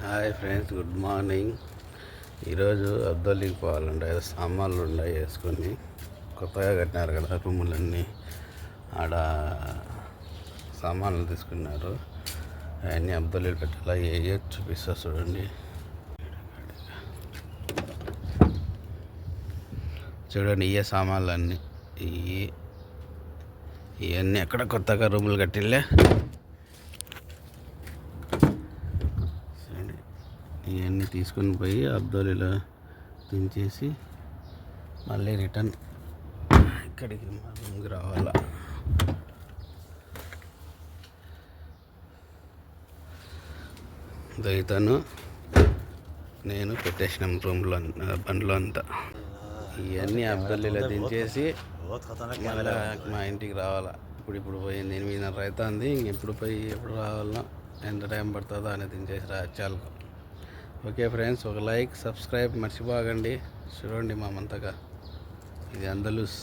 Hi friends, good morning. ఈరోజు అబ్దుల్లీకి పోవాలండి. ఏదో సామాన్లు ఉన్నాయి వేసుకొని. కొత్తగా కట్టినారు కదా రూములన్నీ. ఆడ సామాన్లు తీసుకున్నారు. అవన్నీ అబ్దుల్లీలు పెట్టాలా ఏ చూపిస్తా చూడండి. చూడండి, ఇవే సామాన్లు అన్నీ. ఇవన్నీ ఎక్కడ కొత్తగా రూములు కట్టిల్లే. ఇవన్నీ తీసుకొని పోయి అబ్దుల్లీలో దించేసి మళ్ళీ రిటర్న్ ఇక్కడికి మా రూమ్కి రావాలా. దైతాను నేను పెట్టేసిన రూమ్లో బండ్లో అంతా. ఇవన్నీ అబ్దుల్లీలో దించేసి మళ్ళీ మా ఇంటికి రావాలా. ఇప్పుడు పోయింది 8:30 అవుతుంది. ఇంకెప్పుడు పోయి ఎప్పుడు రావాలన్నా ఎంత టైం పడుతుందో అనేది దించేసి రాచాలి. ఓకే ఫ్రెండ్స్, ఒక లైక్ సబ్స్క్రైబ్ మర్చిపోకండి. చూడండి మా మంతగా ఇది అందలూస్.